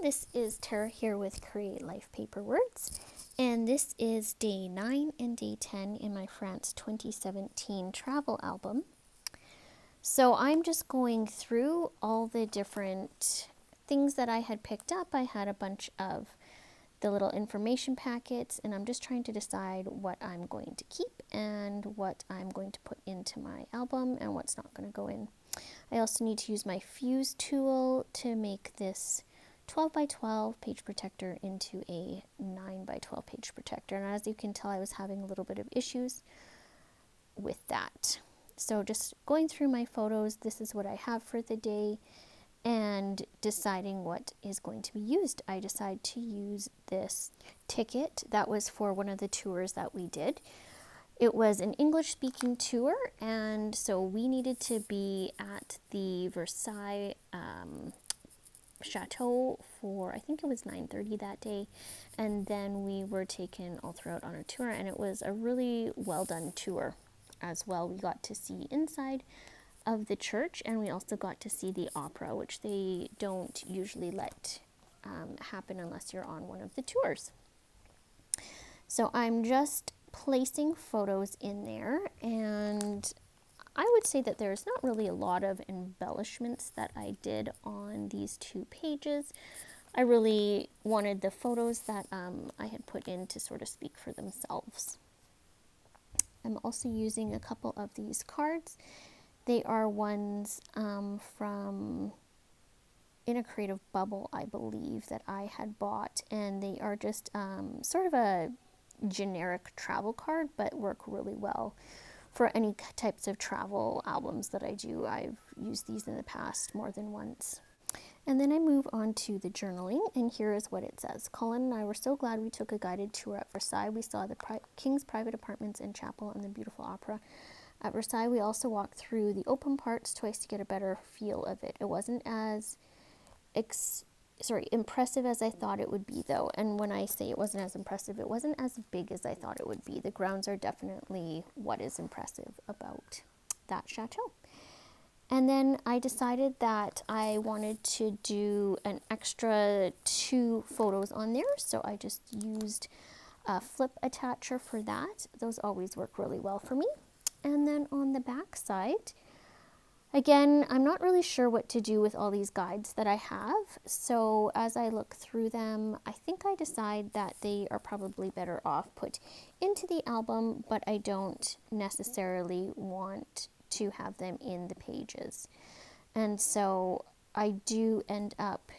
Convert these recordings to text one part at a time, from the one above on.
this is Tara here with Create Life Paper Words, and this is day 9 and day 10 in my France 2017 travel album. So I'm just going through all the different things that I had picked up. I had a bunch of the little information packets, and I'm just trying to decide what I'm going to keep and what I'm going to put into my album and what's not going to go in. I also need to use my Fuse tool to make this 12 by 12 page protector into a 9 by 12 page protector. And as you can tell, I was having a little bit of issues with that. So just going through my photos, this is what I have for the day, and deciding what is going to be used. I decided to use this ticket that was for one of the tours that we did. It was an English speaking tour, and so we needed to be at the Versailles Chateau for, I think it was 9:30 that day, and then we were taken all throughout on a tour, and it was a really well done tour as well. We got to see inside of the church, and we also got to see the opera, which they don't usually let happen unless you're on one of the tours. So I'm just placing photos in there, and I would say that there's not really a lot of embellishments that I did on these 2 pages. I really wanted the photos that I had put in to sort of speak for themselves. I'm also using a couple of these cards. They are ones from In a Creative Bubble, I believe, that I had bought, and they are just sort of a generic travel card, but work really well for any types of travel albums that I do. I've used these in the past more than once. And then I move on to the journaling, and here is what it says. Colin and I were so glad we took a guided tour at Versailles. We saw the King's private apartments and chapel and the beautiful opera. At Versailles, we also walked through the open parts twice to get a better feel of it. It wasn't as impressive as I thought it would be, though. And when I say it wasn't as impressive, it wasn't as big as I thought it would be. The grounds are definitely what is impressive about that chateau. And then I decided that I wanted to do an extra 2 photos on there, so I just used a flip attacher for that. Those always work really well for me. And then on the back side, again, I'm not really sure what to do with all these guides that I have, so as I look through them, I think I decide that they are probably better off put into the album, but I don't necessarily want to have them in the pages. And so I do end up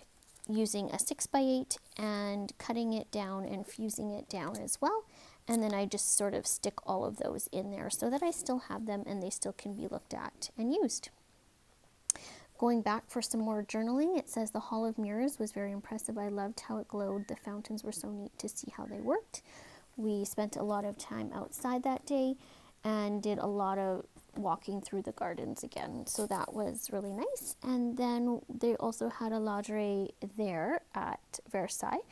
using a 6x8 and cutting it down and fusing it down as well. And then I just sort of stick all of those in there so that I still have them and they still can be looked at and used. Going back for some more journaling, it says the Hall of Mirrors was very impressive. I loved how it glowed. The fountains were so neat to see how they worked. We spent a lot of time outside that day and did a lot of walking through the gardens again. So that was really nice. And then they also had a lingerie there at Versailles.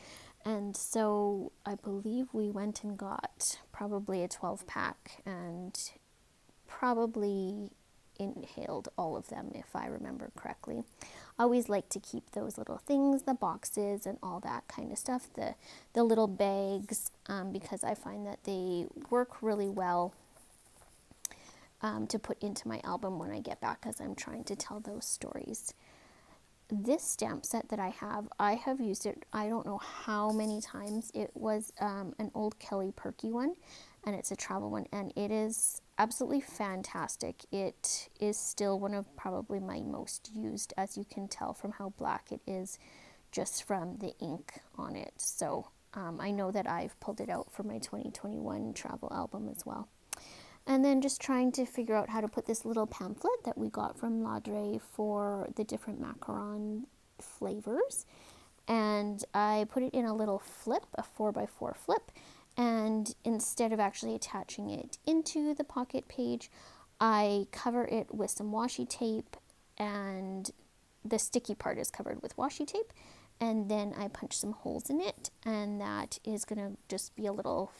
And so I believe we went and got probably a 12-pack and probably inhaled all of them, if I remember correctly. I always like to keep those little things, the boxes and all that kind of stuff, the little bags, because I find that they work really well to put into my album when I get back, as I'm trying to tell those stories. This stamp set that I have used it, I don't know how many times. It was an old Kelly Perky one, and it's a travel one, and it is absolutely fantastic. It is still one of probably my most used, as you can tell from how black it is just from the ink on it. So I know that I've pulled it out for my 2021 travel album as well. And then just trying to figure out how to put this little pamphlet that we got from Ladre for the different macaron flavors. And I put it in a little flip, a 4x4 flip. And instead of actually attaching it into the pocket page, I cover it with some washi tape, and the sticky part is covered with washi tape. And then I punch some holes in it, and that is going to just be a little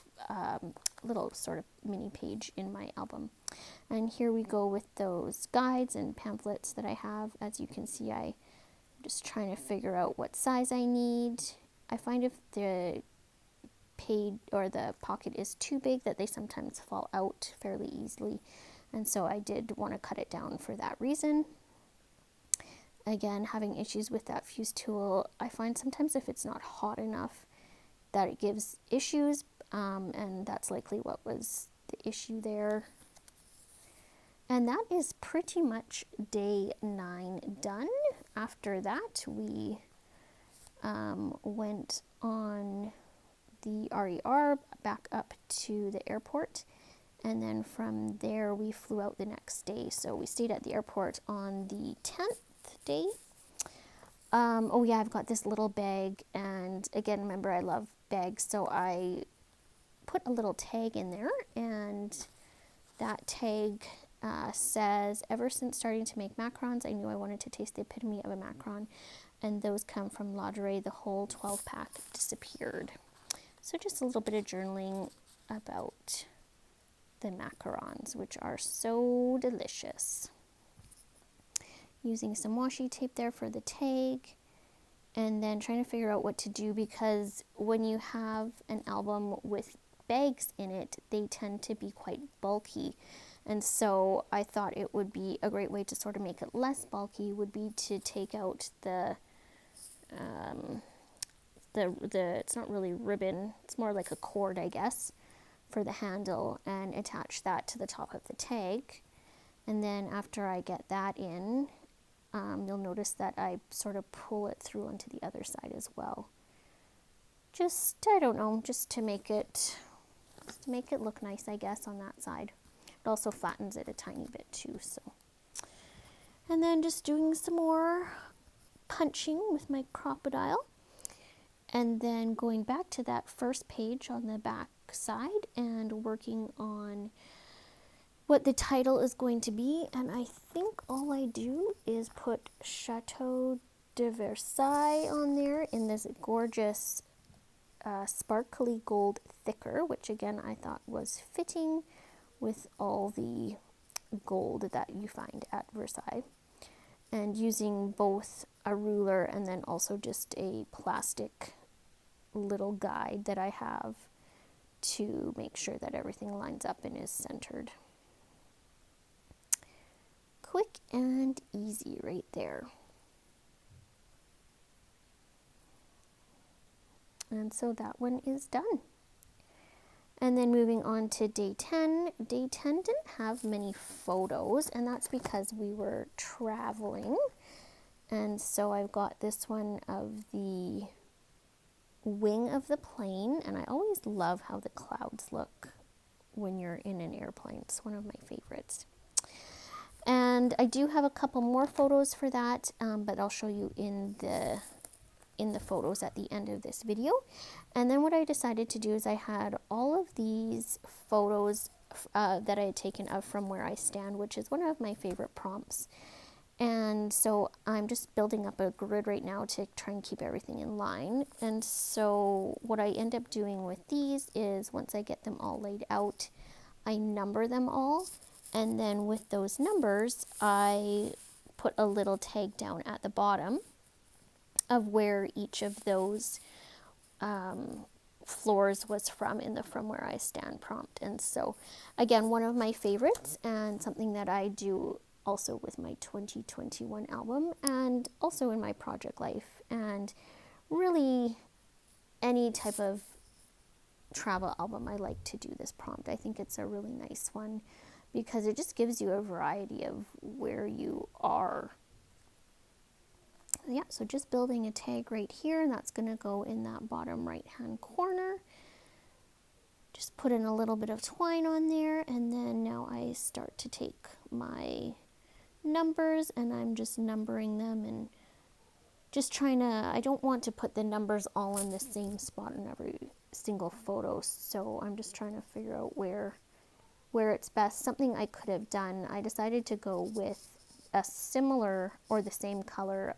sort of mini page in my album. And here we go with those guides and pamphlets that I have. As you can see, I Just trying to figure out what size I need. I find if the page or the pocket is too big that they sometimes fall out fairly easily, and so I did want to cut it down for that reason. Again, having issues with that fuse tool, I find sometimes if it's not hot enough that it gives issues, and that's likely what was the issue there. And that is pretty much day 9 done. After that, we went on the RER back up to the airport, and then from there we flew out the next day. So we stayed at the airport on the 10th day. Oh yeah, I've got this little bag, and again, remember I love bags, so I put a little tag in there, and that tag says, ever since starting to make macarons, I knew I wanted to taste the epitome of a macaron, and those come from Ladurée. The whole 12-pack disappeared. So just a little bit of journaling about the macarons, which are so delicious. Using some washi tape there for the tag, and then trying to figure out what to do, because when you have an album with bags in it, they tend to be quite bulky. And so I thought it would be a great way to sort of make it less bulky would be to take out the it's not really ribbon, it's more like a cord, I guess, for the handle, and attach that to the top of the tag. And then after I get that in, you'll notice that I sort of pull it through onto the other side as well. Just, I don't know, just to make it look nice, I guess, on that side. It also flattens it a tiny bit too, so. And then just doing some more punching with my Crop-A-Dile, and then going back to that first page on the back side and working on what the title is going to be. And I think all I do is put Chateau de Versailles on there in this gorgeous sparkly gold thicker, which again I thought was fitting with all the gold that you find at Versailles, and using both a ruler and then also just a plastic little guide that I have to make sure that everything lines up and is centered. Quick and easy right there. And so that one is done. And then moving on to day 10. Day 10 didn't have many photos, and that's because we were traveling. And so I've got this one of the wing of the plane, and I always love how the clouds look when you're in an airplane. It's one of my favorites. And I do have a couple more photos for that, but I'll show you in the photos at the end of this video. And then what I decided to do is I had all of these photos that I had taken of From Where I Stand, which is one of my favorite prompts. And so I'm just building up a grid right now to try and keep everything in line. And so what I end up doing with these is once I get them all laid out, I number them all. And then with those numbers, I put a little tag down at the bottom of where each of those floors was from in the From Where I Stand prompt. And so again, one of my favorites, and something that I do also with my 2021 album and also in my project life, and really any type of travel album I like to do this prompt. I think it's a really nice one because it just gives you a variety of where you are. Yeah, so just building a tag right here, and that's going to go in that bottom right hand corner. Just put in a little bit of twine on there, and then now I start to take my numbers and I'm just numbering them and just trying to, I don't want to put the numbers all in the same spot in every single photo, so I'm just trying to figure out where it's best. Something I could have done, I decided to go with a similar or the same color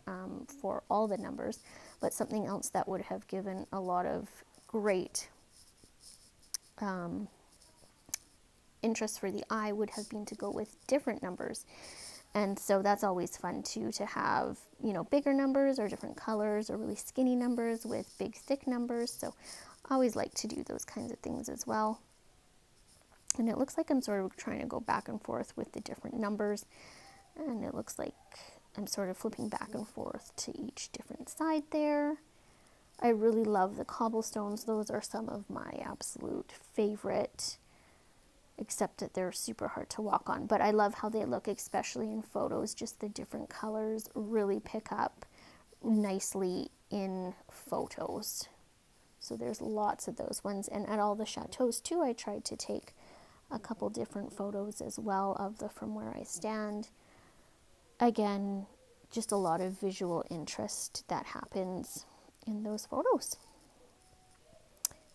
for all the numbers, but something else that would have given a lot of great interest for the eye would have been to go with different numbers. And so that's always fun too, to have, you know, bigger numbers or different colors, or really skinny numbers with big thick numbers. So I always like to do those kinds of things as well. And it looks like I'm sort of trying to go back and forth with the different numbers. And it looks like I'm sort of flipping back and forth to each different side there. I really love the cobblestones. Those are some of my absolute favorite, except that they're super hard to walk on. But I love how they look, especially in photos. Just the different colors really pick up nicely in photos. So there's lots of those ones. And at all the chateaus too, I tried to take a couple different photos as well of the From Where I Stand. Again, just a lot of visual interest that happens in those photos.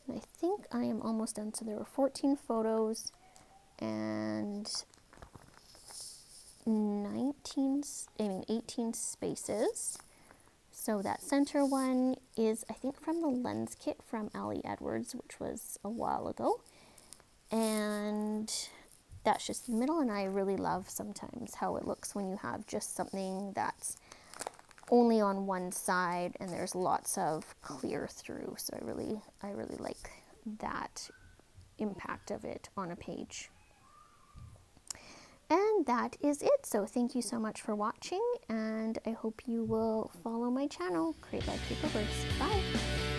And I think I am almost done. So there were 14 photos and 18 spaces. So that center one is, I think, from the lens kit from Ali Edwards, which was a while ago. And that's just the middle, and I really love sometimes how it looks when you have just something that's only on one side and there's lots of clear through. So I really like that impact of it on a page. And that is it. So thank you so much for watching, and I hope you will follow my channel, Create Life Paper Birds. Bye!